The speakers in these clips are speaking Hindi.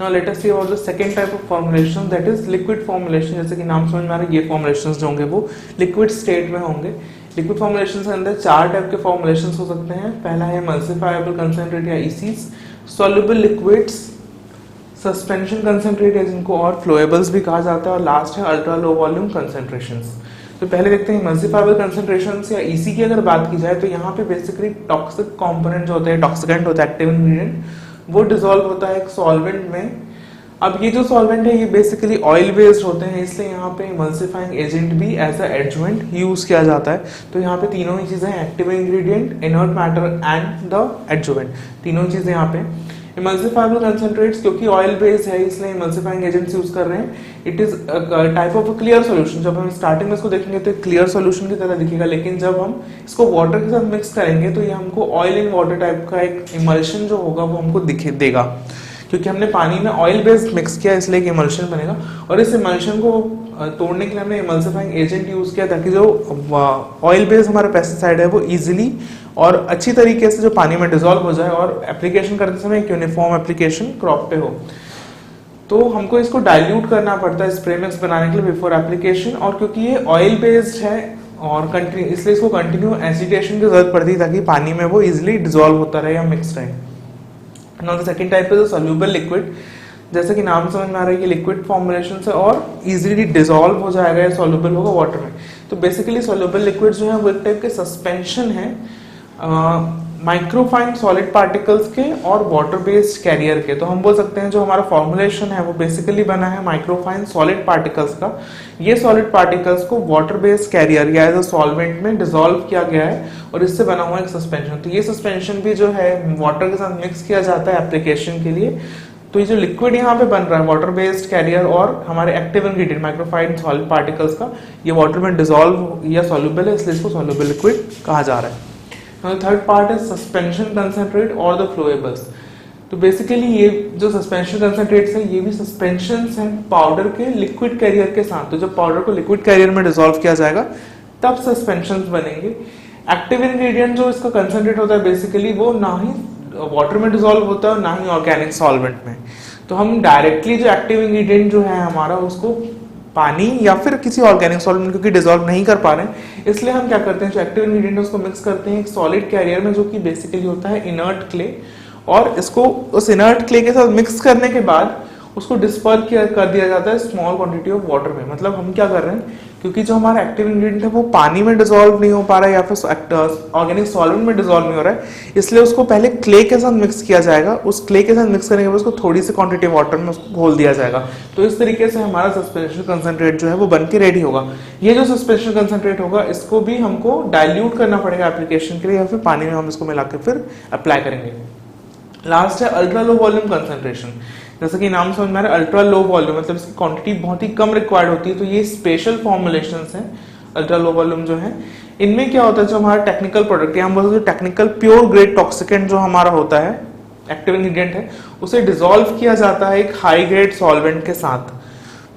Now let us see about the second type of formulation, that is liquid formulation. जैसे कि नाम समझ में आ रहा है, ये फॉर्मुलेशंस जो होंगे वो लिक्विड स्टेट में होंगे। लिक्विड फॉर्मुलेशन के अंदर चार टाइप के फॉर्मुलेशन हो सकते हैं। पहला है एमल्सिफाएबल कंसंट्रेट या ईसीज, सॉल्युबल लिक्विड्स, सस्पेंशन कंसंट्रेट या जिनको और फ्लोएबल्स भी कहा जाता है, और लास्ट है अल्ट्रा लो वॉल्यूम कंसंट्रेशंस। तो पहले देखते हैं एमल्सिफाएबल कंसंट्रेशंस या ईसी की अगर बात की जाए तो यहाँ पे बेसिकली टॉक्सिक कंपोनेंट जो होते हैं, टॉक्सिकेंट होता है, एक्टिव इंग्रेडिएंट, वो डिसॉल्व होता है एक सॉल्वेंट में। अब ये जो सॉल्वेंट है ये बेसिकली ऑयल बेस्ड होते हैं, इसलिए यहाँ पे इमल्सिफाइंग एजेंट भी एज अ एडजुवेंट यूज किया जाता है। तो यहाँ पे तीनों ही चीजें, active ingredient, inert matter and the adjuvant, तीनों चीजें यहाँ पे। इमल्सिफाइबल कंसंट्रेट्स क्योंकि ऑयल बेस्ड है इसलिए इमल्सिफाइंग एजेंट्स यूज कर रहे हैं। It is type of a clear solution. जब हम स्टार्टिंग में इसको देखेंगे तो क्लियर सॉल्यूशन की तरह दिखेगा, लेकिन जब हम इसको वाटर के साथ मिक्स करेंगे तो ये हमको ऑयल इन वाटर टाइप का एक इमल्शन जो होगा वो हमको देगा, क्योंकि हमने पानी में ऑयल बेस्ड मिक्स किया इसलिए कि इमल्शन बनेगा। और इस इमल्शन को तोड़ने के लिए हमने इमल्सिफाइंग एजेंट यूज किया ताकि जो ऑयल बेस्ड हमारा पेस्टिसाइड है वो इजीली और अच्छी तरीके से जो पानी में डिसॉल्व हो जाए और एप्लीकेशन करते समय एक यूनिफॉर्म एप्लीकेशन क्रॉप पे हो। तो हमको इसको डाइल्यूट करना पड़ता है स्प्रे मिक्स बनाने के लिए बिफोर एप्लीकेशन, और क्योंकि ये ऑयल बेस्ड है और इसलिए इसको कंटिन्यू एसिटेशन की जरूरत पड़ती है ताकि पानी में वो इजिली डिसॉल्व होता रहे या मिक्स रहे। Now the second type is soluble liquid. जैसे कि नाम समझ में आ रहा है कि लिक्विड फॉर्मुलेशन से और इजीली डिसॉल्व हो जाएगा या सॉल्युबल होगा वाटर में। तो बेसिकली सॉल्युबल लिक्विड जो है वो एक टाइप के सस्पेंशन है माइक्रोफाइन सॉलिड पार्टिकल्स के और वाटर बेस्ड कैरियर के। तो हम बोल सकते हैं जो हमारा फॉर्मुलेशन है वो बेसिकली बना है माइक्रोफाइन सॉलिड पार्टिकल्स का। ये सॉलिड पार्टिकल्स को वाटर बेस्ड कैरियर या एज अ सॉल्वेंट में डिसॉल्व किया गया है और इससे बना हुआ एक सस्पेंशन। तो ये सस्पेंशन भी जो है वाटर के साथ मिक्स किया जाता है एप्लीकेशन के लिए। तो ये जो लिक्विड यहाँ पे बन रहा है वाटर बेस्ड कैरियर और हमारे active ingredient microfine solid particles का, ये वाटर में डिसॉल्व या सॉल्युबल है इसलिए इसको सॉल्युबल लिक्विड कहा जा रहा है। थर्ड पार्ट है सस्पेंशन कंसंट्रेट और द फ्लोएबल्स। तो बेसिकली ये जो सस्पेंशन कंसंट्रेट्स हैं ये भी सस्पेंशंस हैं पाउडर के लिक्विड कैरियर के साथ। तो जब पाउडर को लिक्विड कैरियर में डिसॉल्व किया जाएगा तब सस्पेंशंस बनेंगे। एक्टिव इंग्रेडिएंट जो इसका कंसंट्रेट होता है बेसिकली वो ना ही वाटर में डिसॉल्व होता है और ना ही ऑर्गेनिक सॉल्वेंट में। तो हम डायरेक्टली जो एक्टिव इंग्रेडिएंट जो है हमारा उसको पानी या फिर किसी ऑर्गेनिक सॉल्वेंट क्योंकि डिसॉल्व नहीं कर पा रहे हैं इसलिए हम क्या करते हैं जो एक्टिव इंग्रेडिएंट उसको मिक्स करते हैं एक सॉलिड कैरियर में जो कि बेसिकली होता है इनर्ट क्ले, और इसको उस इनर्ट क्ले के साथ मिक्स करने के बाद उसको डिस्पर्स कर दिया जाता है स्मॉल क्वांटिटी ऑफ वाटर में। मतलब हम क्या कर रहे हैं क्योंकि जो हमारा एक्टिव इंग्रेडिएंट है वो पानी में डिसॉल्व नहीं हो पा रहा है या फिर ऑर्गेनिक सॉल्वेंट में डिसॉल्व नहीं हो रहा है, इसलिए उसको पहले क्ले के साथ मिक्स किया जाएगा। उस क्ले के साथ मिक्स करने के बाद उसको थोड़ी सी क्वांटिटी वाटर में उसको घोल दिया जाएगा। तो इस तरीके से हमारा सस्पेंशन कंसंट्रेट जो है वो बन के रेडी होगा। ये जो सस्पेंशन कंसंट्रेट होगा इसको भी हमको डाइल्यूट करना पड़ेगा एप्लीकेशन के लिए या फिर पानी में हम इसको मिला के फिर अप्लाई करेंगे। लास्ट है अल्ट्रा लो वॉल्यूम कंसंट्रेशन। जैसे कि नाम समझ में आ रहा है अल्ट्रा लो वॉल्यूम मतलब इसकी क्वांटिटी बहुत ही कम रिक्वायर्ड होती है। तो ये स्पेशल फॉर्मुलेशंस हैं अल्ट्रा लो वॉल्यूम जो है। इनमें क्या होता है जो हमारा टेक्निकल प्रोडक्ट या हम बोलते हैं टेक्निकल प्योर ग्रेड टॉक्सिकेंट जो हमारा होता है एक्टिव इंग्रेडिएंट है उसे डिसॉल्व किया जाता है एक हाई ग्रेड सॉल्वेंट के साथ।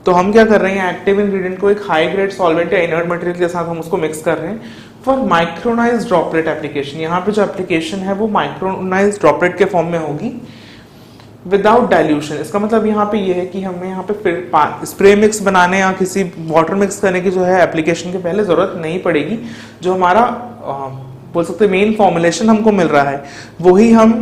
तो हम क्या कर रहे हैं एक्टिव इंग्रेडिएंट को एक हाई ग्रेड सॉल्वेंट या इनर्ट मटेरियल के साथ हम उसको मिक्स कर रहे हैं फॉर माइक्रोनाइज्ड ड्रॉपलेट एप्लीकेशन। यहाँ पे जो एप्लीकेशन है वो माइक्रोनाइज्ड ड्रॉपलेट के फॉर्म में होगी विदाउट डाइल्यूशन। इसका मतलब यहाँ पे ये है कि हमें यहाँ पे फिर स्प्रे मिक्स बनाने या किसी वाटर मिक्स करने की जो है एप्लीकेशन के पहले जरूरत नहीं पड़ेगी। जो हमारा बोल सकते हैं मेन फॉर्मुलेशन हमको मिल रहा है वही हम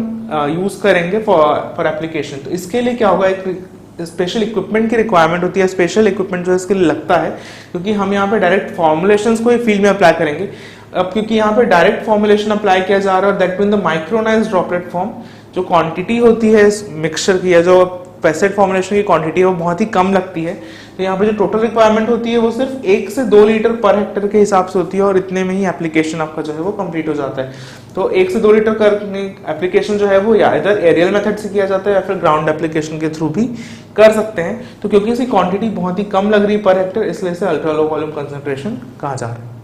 यूज करेंगे फॉर एप्लीकेशन। तो इसके लिए क्या होगा एक स्पेशल इक्विपमेंट की रिक्वायरमेंट होती है। स्पेशल इक्विपमेंट जो इसके लिए लगता है क्योंकि हम यहाँ पे डायरेक्ट फॉर्मुलेशंस को ही फील्ड में अप्लाई करेंगे। अब क्योंकि यहाँ पे डायरेक्ट फॉर्मुलेशन अप्लाई किया जा रहा है that mean the micronized droplet form, जो क्वांटिटी होती है इस मिक्सचर की या जो पेस्टिसाइड फॉर्मुलेशन की क्वांटिटी है वो बहुत ही कम लगती है। तो यहाँ पे जो टोटल रिक्वायरमेंट होती है वो सिर्फ 1 से 2 लीटर पर हेक्टेयर के हिसाब से होती है और इतने में ही एप्लीकेशन आपका जो है वो कंप्लीट हो जाता है। तो 1 से 2 लीटर करने एप्लीकेशन जो है वो या इधर एरियल मेथड से किया जाता है या फिर ग्राउंड एप्लीकेशन के थ्रू भी कर सकते हैं। तो क्योंकि इसकी क्वांटिटी बहुत ही कम लग रही है पर हेक्टेयर इसलिए इसे अल्ट्रा लो वॉल्यूम कंसंट्रेशन कहा जा रहा है।